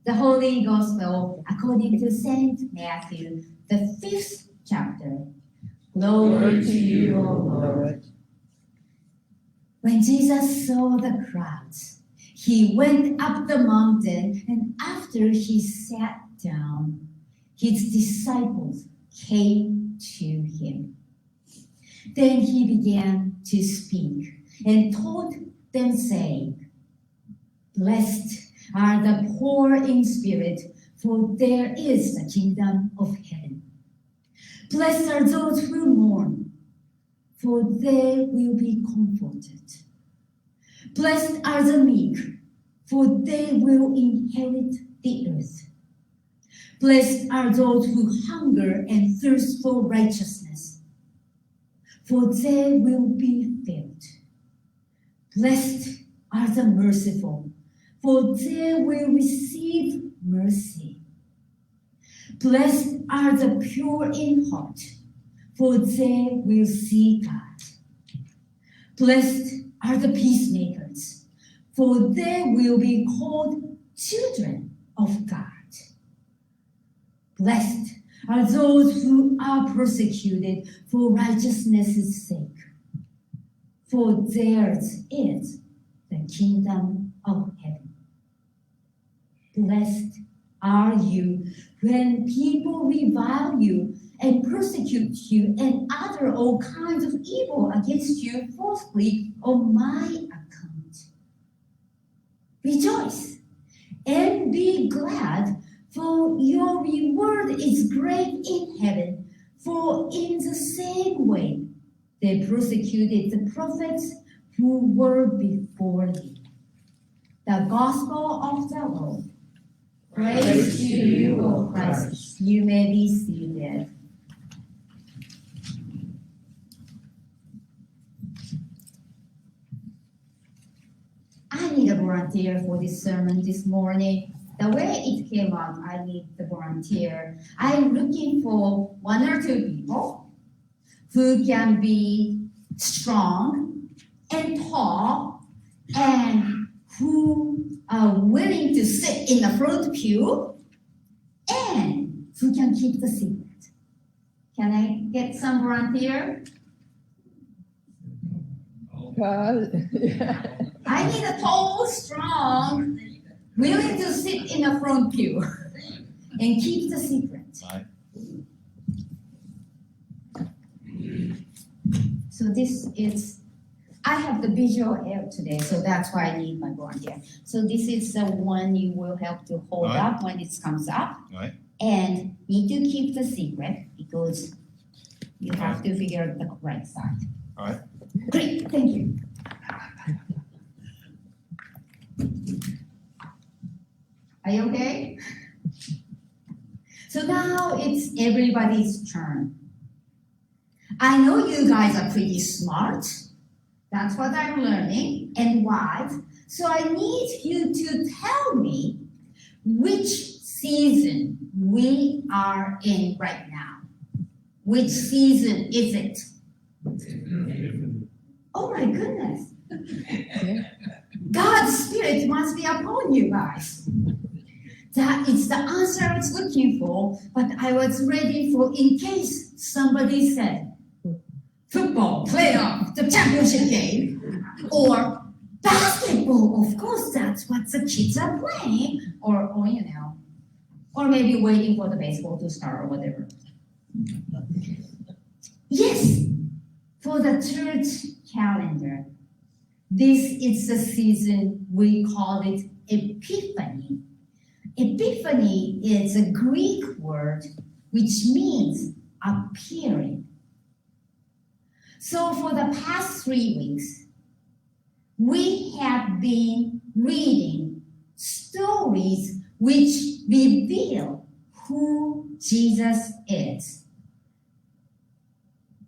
The Holy Gospel according to Saint Matthew, the 5th chapter. Glory to you, O Lord. When Jesus saw the crowds, he went up the mountain, and after he sat down, his disciples came to him. Then he began to speak and taught them, saying, "Blessed are the poor in spirit, for there is the kingdom of heaven. Blessed are those who mourn, for they will be comforted. Blessed are the meek, for they will inherit the earth. Blessed are those who hunger and thirst for righteousness, for they will be filled. Blessed are the merciful, for they will receive mercy. Blessed are the pure in heart, for they will see God. Blessed are the peacemakers, for they will be called children of God. Blessed are those who are persecuted for righteousness' sake, for theirs is the kingdom of heaven. Blessed are you when people revile you and persecute you and utter all kinds of evil against you falsely on my account. Rejoice and be glad, for your reward is great in heaven, for in the same way they persecuted the prophets who were before you." The Gospel of the Lord. Praise to you, O Christ. You may be seated. I need a volunteer for this sermon this morning. The way it came out, I need the volunteer. I'm looking for 1 or 2 people who can be strong and tall and who are willing to sit in the front pew and who can keep the secret. Can I get some volunteer? I need a tall, strong, willing to sit in the front pew and keep the secret. So this is, I have the visual aid today, so that's why I need my volunteer. So this is the one you will have to hold up when it comes up. And need to keep the secret because you have to figure out the right side. All right. Great, thank you. Are you okay? So now it's everybody's turn. I know you guys are pretty smart. That's what I'm learning and wise. So I need you to tell me which season we are in right now. Which season is it? Oh my goodness. God's Spirit must be upon you guys. That is the answer I was looking for, but I was ready for in case somebody said, football, playoff, the championship game, or basketball. Of course, that's what the kids are playing, or or maybe waiting for the baseball to start or whatever. Yes, for the church calendar, this is the season we call it Epiphany. Epiphany is a Greek word which means appearing. So for the past 3 weeks, we have been reading stories which reveal who Jesus is.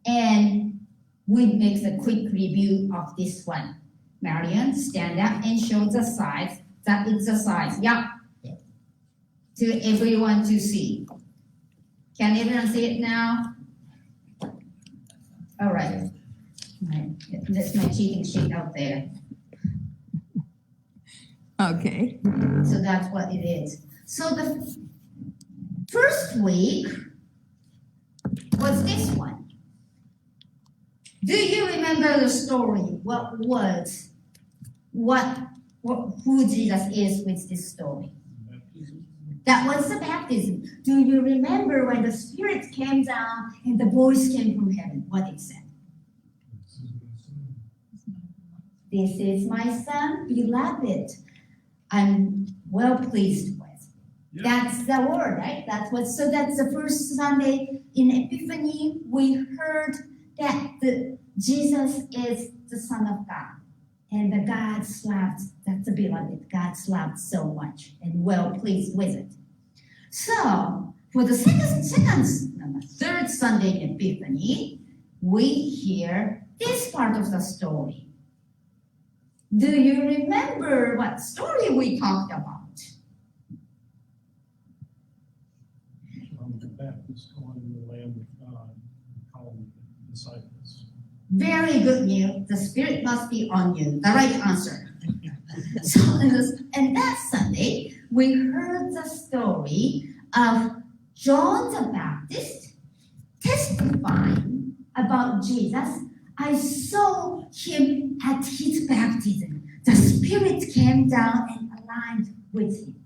And we make a quick review of this one. Marian, stand up and show the size. That is the size. Yeah. To everyone to see. Can everyone see it now? All right. That's my cheating sheet out there. Okay. So that's what it is. So the first week was this one. Do you remember the story? What was, who Jesus is with this story? That was the baptism. Do you remember when the Spirit came down and the voice came from heaven? What it said? This is my son, beloved. I'm well pleased with. Yep. That's the word, right? That's the first Sunday in Epiphany, we heard that Jesus is the Son of God. And the God's loved, that's the beloved. God's loved so much and well pleased with it. So for the third Sunday in Epiphany, we hear this part of the story. Do you remember what story we talked about? John the Baptist calling the Lamb of God, calling the disciples. Very good news. The Spirit must be on you. The right answer. So, and that Sunday, we heard the story of John the Baptist testifying about Jesus. I saw him at his baptism. The Spirit came down and aligned with him.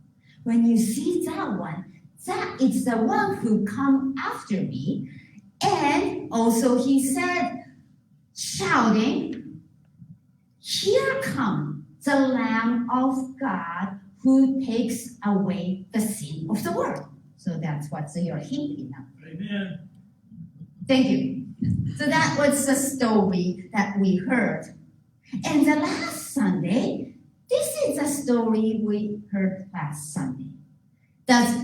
When you see that one, that is the one who come after me. And also he said, shouting, here comes the Lamb of God who takes away the sin of the world. So that's what you're hearing now. Amen. Thank you. So that was the story that we heard. And the last Sunday, this is the story we heard last Sunday. Does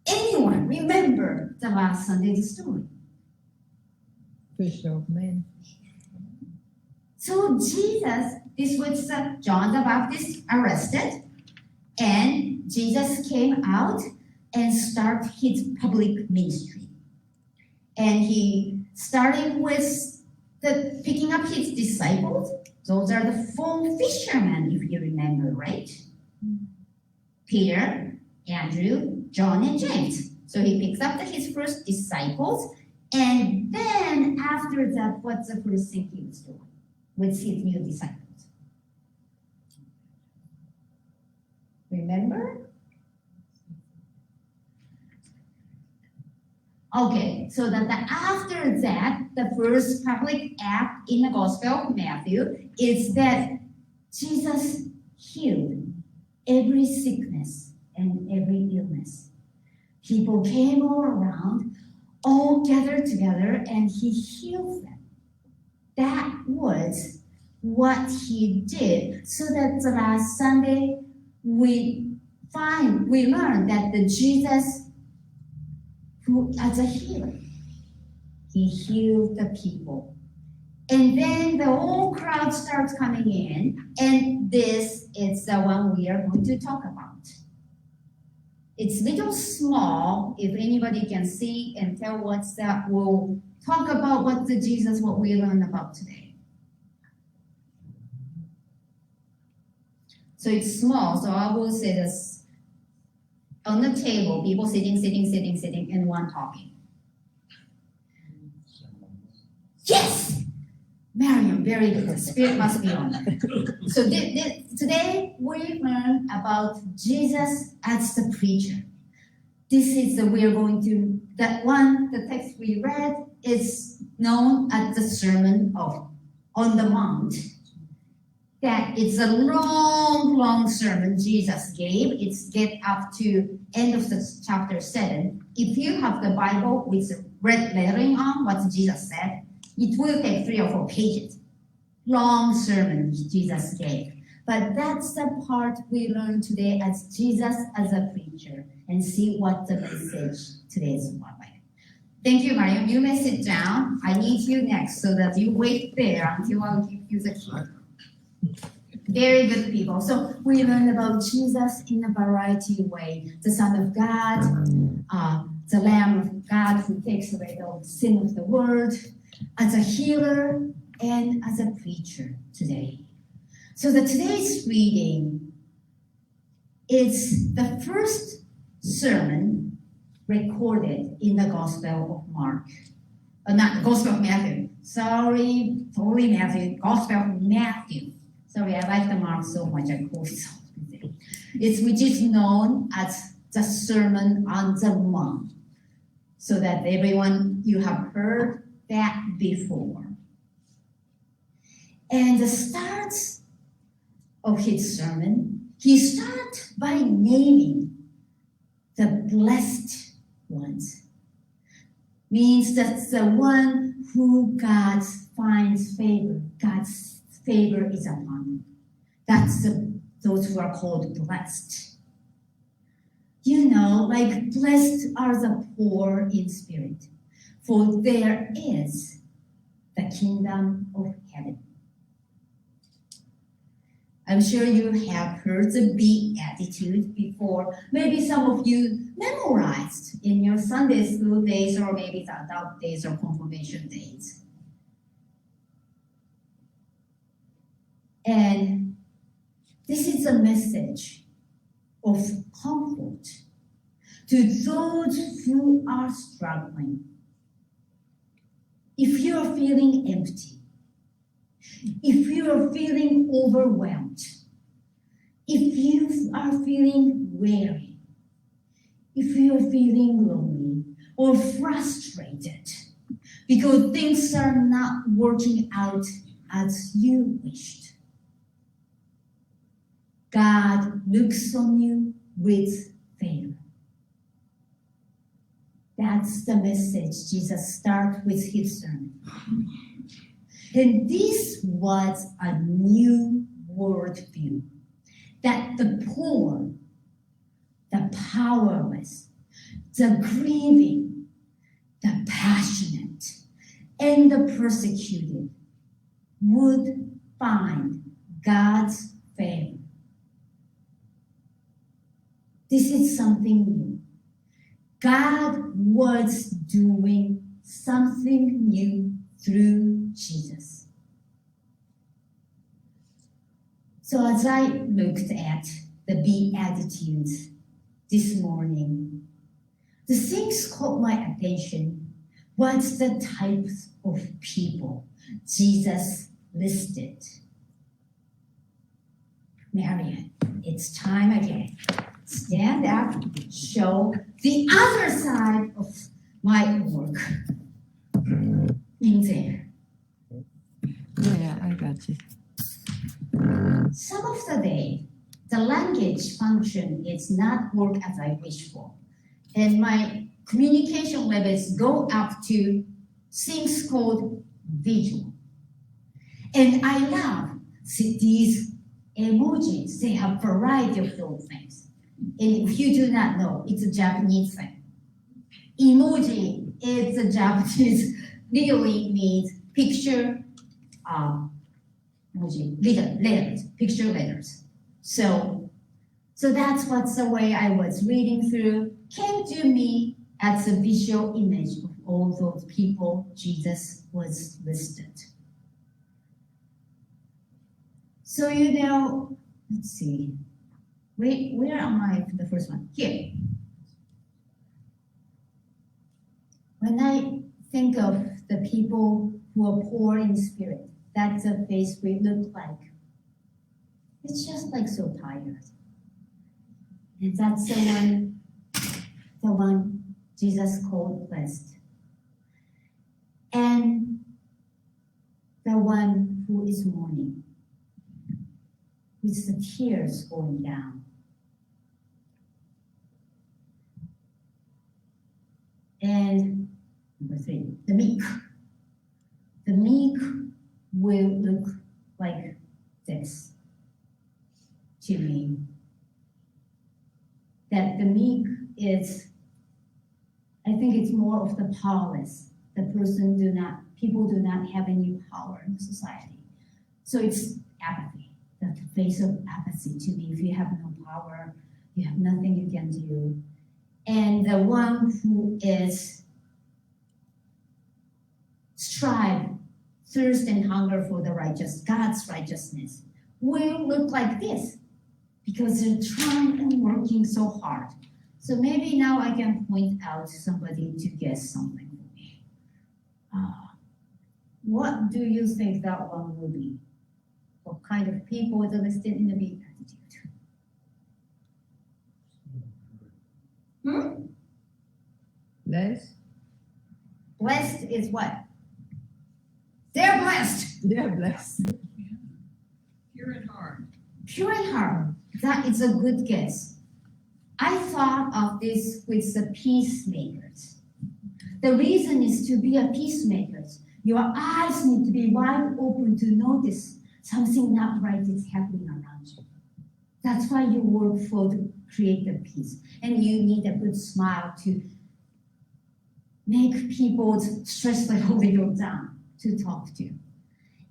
anyone remember the last Sunday's story? Fish of man. So Jesus, this was John the Baptist arrested, and Jesus came out and started his public ministry. And he started with picking up his disciples. Those are the 4 fishermen, if you remember, right? Peter, Andrew, John, and James. So he picks up his first disciples, and then after that, what's the first thing he was doing with his new disciples? Remember? Okay, so that after that, the first public act in the Gospel of Matthew is that Jesus healed every sickness and every illness. People came all around, all gathered together, and he healed them. That was what he did. So that the last Sunday, we learned that the Jesus who, as a healer, he healed the people. And then the whole crowd starts coming in, and this is the one we are going to talk about. It's little small, if anybody can see and tell what's that, we'll talk about what we learned about today. So it's small, so I will say this. On the table, people sitting, and one talking. Yes! Mariam, very good. The Spirit must be on. So today we learn about Jesus as the preacher. This is the text we read is known as the Sermon on the Mount. That it's a long sermon Jesus gave. It's get up to end of the chapter 7. If you have the Bible with red lettering on what Jesus said, it will take 3 or 4 pages. Long sermon Jesus gave. But that's the part we learn today as Jesus as a preacher and see what the message today is about. Thank you, Mariam. You may sit down. I need you next so that you wait there until I'll give you the key. Very good people. So we learned about Jesus in a variety of ways. The Son of God, the Lamb of God who takes away the sin of the world, as a healer and as a preacher today. So today's reading is the first sermon recorded in the Gospel of Mark. Not Gospel of Matthew. Sorry, totally Matthew. Gospel of Matthew. Sorry, I like the Mark so much. I quote it. It's which is known as the Sermon on the Mount. So that everyone, you have heard that before. And the start of his sermon, he starts by naming the blessed ones. Means that's the one who God finds favor. God's favor is upon them. That's those who are called blessed. You know, like blessed are the poor in spirit, for there is the kingdom of heaven. I'm sure you have heard the Beatitude before. Maybe some of you memorized in your Sunday school days, or maybe the adult days or confirmation days. And this is a message of comfort to those who are struggling. If you are feeling empty, if you are feeling overwhelmed, if you are feeling weary, if you are feeling lonely or frustrated because things are not working out as you wished, God looks on you with favor. That's the message Jesus starts with his sermon. And this was a new worldview, that the poor, the powerless, the grieving, the passionate, and the persecuted would find God's favor. This is something new. God was doing something new through Jesus. So as I looked at the Beatitudes this morning, the things caught my attention was the types of people Jesus listed. Marian, it's time again. Stand up, show the other side of my work in there. Yeah, I got you. Some of the day, the language function is not work as I wish for. And my communication levels go up to things called visual. And I love these emojis. They have a variety of those things. And if you do not know, it's a Japanese thing. Emoji is a Japanese, literally means picture, emoji, letters, picture letters. So that's what's the way I was reading through, came to me as a visual image of all those people Jesus was listed. So, you know, let's see. Where am I for the first one? Here. When I think of the people who are poor in spirit, that's the face we look like. It's just like so tired. And that's the one Jesus called blessed. And the one who is mourning, with the tears going down. And number 3, the meek. The meek will look like this to me. That the meek is, I think it's more of the powerless. The people do not have any power in society. So it's apathy, the face of apathy to me. If you have no power, you have nothing you can do. And the one who is strive, thirst and hunger for the God's righteousness, will look like this, because they're trying and working so hard So maybe now I can point out somebody to guess something for me. What do you think that one will be? What kind of people are listed in the Beatitude? Blessed. Blessed is what? They're blessed. They're blessed. Pure in heart. Pure in heart. That is a good guess. I thought of this with the peacemakers. The reason is to be a peacemaker. Your eyes need to be wide open to notice something not right is happening around you. That's why you work for to create the peace. And you need a good smile to make people's stress level go down to talk to.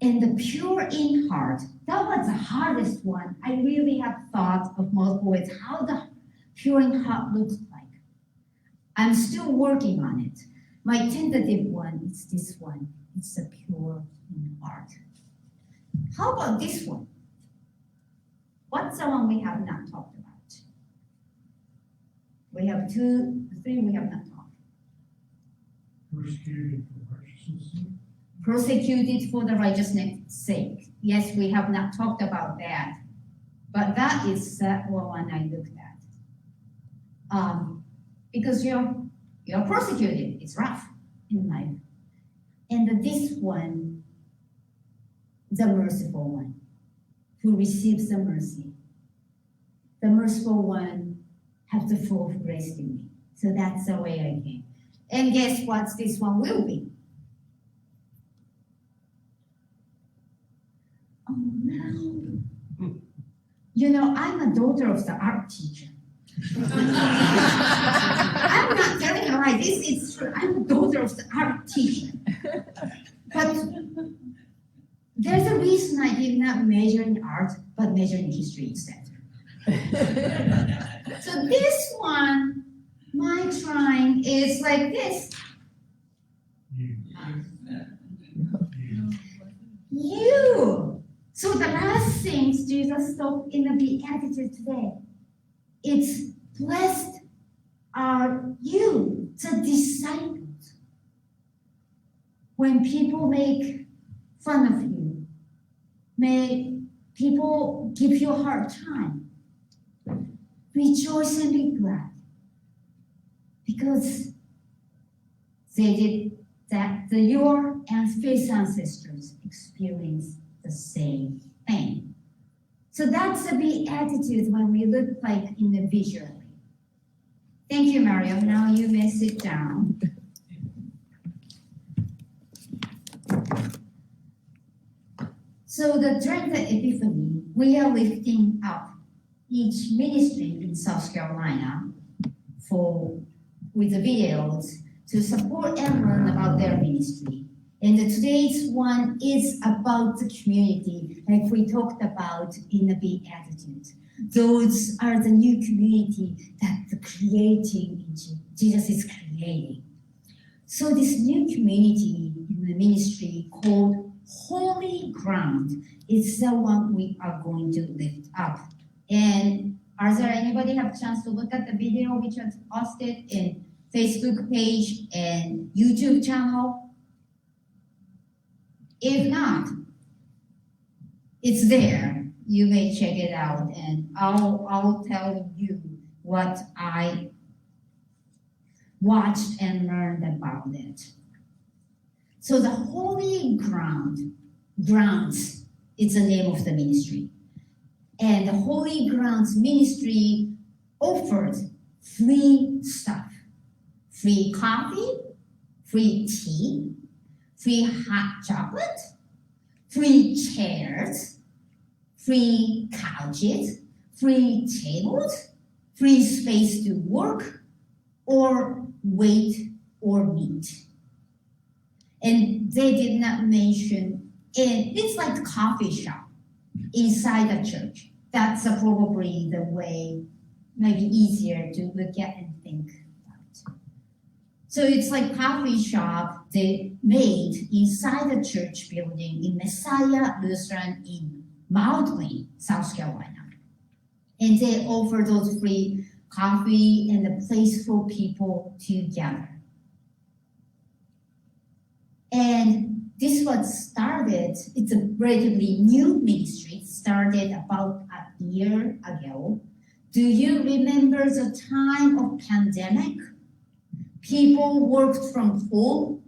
And the pure in heart, that was the hardest one. I really have thought of multiple ways how the pure in heart looks like. I'm still working on it. My tentative one is this one. It's the pure in heart. How about this one? What's the one we have not talked about? We have three we have not talked. Persecuted for righteousness' sake. Persecuted for the righteousness' sake. Yes, we have not talked about that. But that is one I looked at. Because you're persecuted, it's rough in life. And this one, the merciful one, who receives the mercy. The merciful one has the full of grace in me. So that's the way I came. And guess what this one will be? Oh no. You know, I'm a daughter of the art teacher. I'm not telling a lie, this is true. I'm a daughter of the art teacher. But there's a reason I did not major in art, but major in history instead. So this one, my trying is like this. You. So the last things Jesus spoke in the Beatitude today, it's blessed are you, the disciples. When people make fun of you, may people give you a hard time, rejoice and be glad, because they did that. Your faith ancestors experienced the same thing. So that's the Beatitude when we look like in the visually. Thank you, Mario. Now you may sit down. So during the Epiphany, we are lifting up each ministry in South Carolina with the videos to support and learn about their ministry. And today's one is about the community, like we talked about in the Beatitude. Those are the new community that Jesus is creating. So this new community in the ministry called Holy Ground is the one we are going to lift up. And are there anybody have a chance to look at the video which was posted in Facebook page and YouTube channel? If not, it's there. You may check it out, and I'll tell you what I watched and learned about it. So the Holy Grounds is the name of the ministry. And the Holy Grounds ministry offered free stuff. Free coffee, free tea, free hot chocolate, free chairs, free couches, free tables, free space to work or wait or meet. And they did not mention, it's like a coffee shop inside the church. That's probably the way, maybe easier to look at and think about. So it's like coffee shop they made inside the church building in Messiah Lutheran in Mount Wayne, South Carolina. And they offer those free coffee, and a place for people to gather. And this was started, it's a relatively new ministry, started about a year ago. Do you remember the time of pandemic? People worked from home,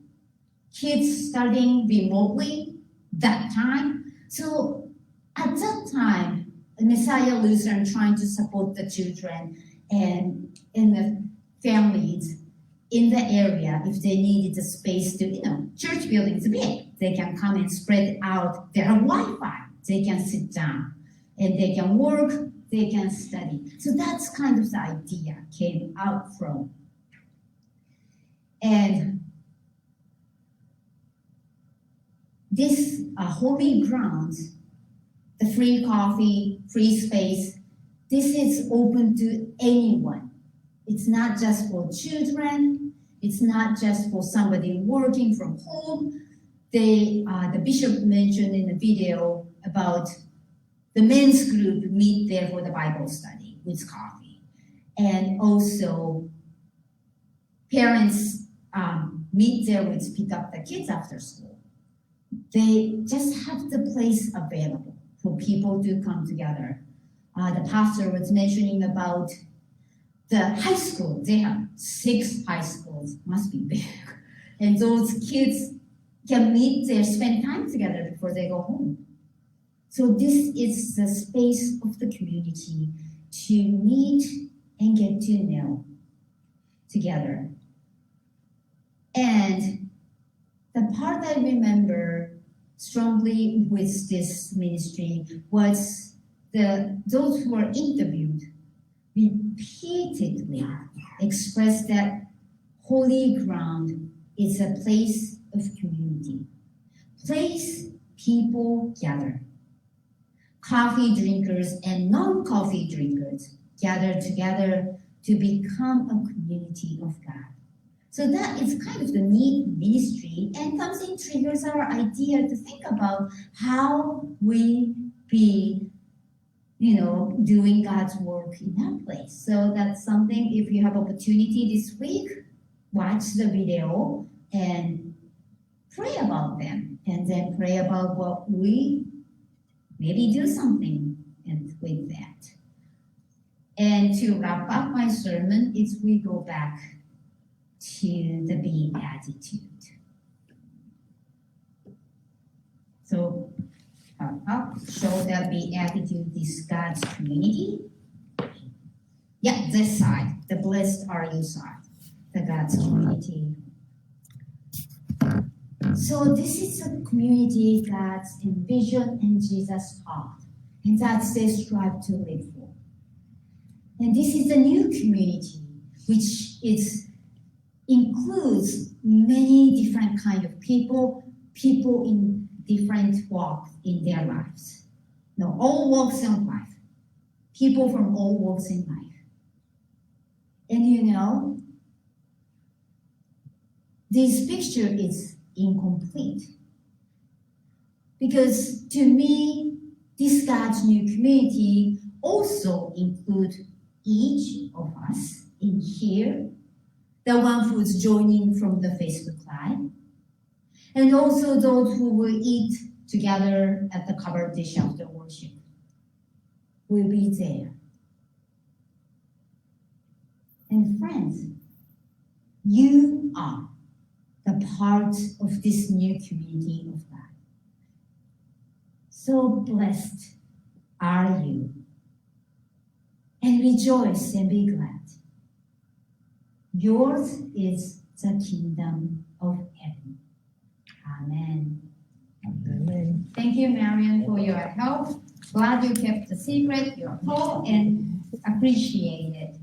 kids studying remotely that time. So at that time, Messiah Lutheran trying to support the children and the families in the area if they needed the space to, church buildings big. They can come and spread out. There are Wi-Fi. They can sit down and they can work, they can study. So that's kind of the idea came out from. And this holy ground, the free coffee, free space, this is open to anyone. It's not just for children. It's not just for somebody working from home. The bishop mentioned in the video about the men's group meet there for the Bible study with coffee. And also parents meet there with pick up the kids after school. They just have the place available for people to come together. The pastor was mentioning about the high school. They have 6 high schools, must be big. And those kids can meet there, spend time together before they go home. So this is the space of the community to meet and get to know together. And the part I remember strongly with this ministry was those who were interviewed repeatedly expressed that holy ground is a place of community, place people gather. Coffee drinkers and non-coffee drinkers gather together to become a community of God. So that is kind of the neat ministry, and something triggers our idea to think about how we be, doing God's work in that place. So that's something, if you have opportunity this week, watch the video and pray about them, and then pray about what we maybe do something with that. And to wrap up my sermon, is we go back to the Beatitude. So I'll show that Beatitude is God's community. Yeah, this side, the blessed are you side, the God's community. So this is a community God's envisioned and Jesus taught, and that they strive to live for. And this is a new community, which includes many different kind of people in different walks in their lives. All walks in life. People from all walks in life. And this picture is incomplete. Because to me, this God's new community also includes each of us in here, the one who's joining from the Facebook Live, and also those who will eat together at the covered dish after worship will be there. And friends, you are the part of this new community of God. So blessed are you. And rejoice and be glad. Yours is the kingdom of heaven. Amen. Amen. Thank you, Marian, for your help. Glad you kept the secret, your hope, and appreciate it.